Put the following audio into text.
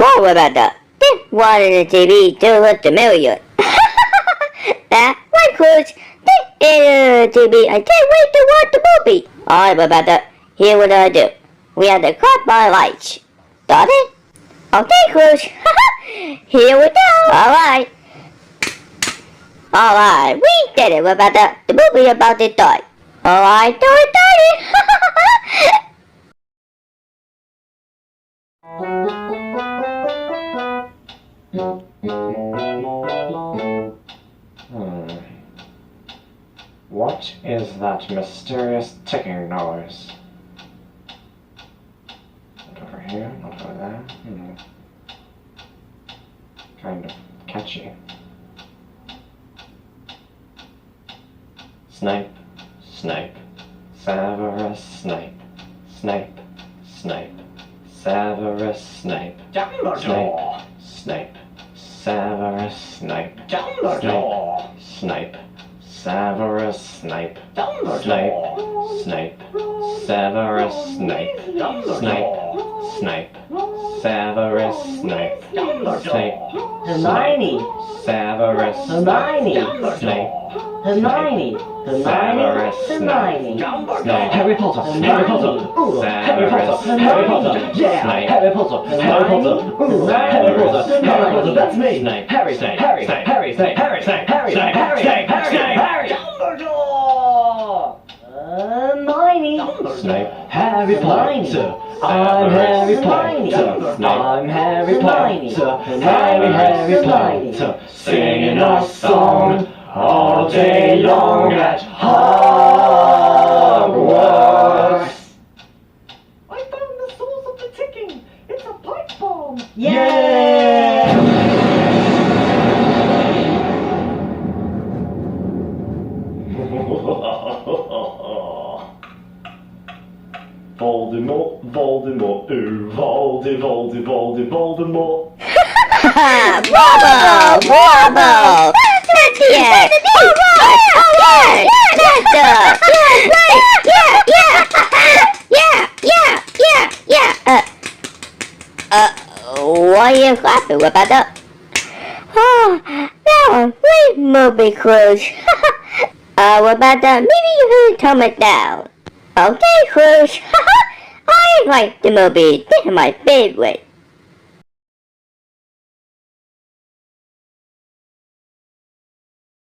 What about that? They wanted the TV to look familiar. That one Cruz. They TV. I can't wait to watch the movie. Alright, what about that? Here what I do. We have to cut my lights. Got it? Okay, Cruz. Here we go. Alright. Alright, we did it. What about that? The movie about to die. Alright, do it, What is that mysterious ticking noise? Not over here, not over there. Kind of catchy. Snape, Snape, Severus Snape, Snape, Snape, Severus Snape, Dumbledore! Snape, Severus Snape, Dumbledore! Snape, Severus Snape, Dumbledore! Snape, Severus Snape, Dumbledore! Snape, Severus Snape, Snape, Hermione! Severus Hermione! Snape, Hermione! Severus Hermione! Snape, Harry Potter, Harry Potter, ooh, Harry Potter, Harry Potter, yeah, Harry Potter, Harry Potter, ooh, Harry Potter, Harry Potter, that's me, Snape, Harry, Snape, Harry, Snape, Harry, Snape, Harry, Snape, Harry, Snape, Harry, Snape, Harry, Snape, Hermione! Snape, Harry Potter, I'm Harry Potter, I'm Harry Potter, Harry Potter, singing a song all day long at Hogwarts. I found the source of the ticking! It's a pipe bomb! Yeah! Voldemort, Voldemort, ooh, Voldemort. Bravo! Bravo! That's it! Alright! Why are you clapping about that? Oh, that was a great movie, Cruz. What about that? Maybe you should tone it down. Okay, Cruz. I like the movie. This is my favorite.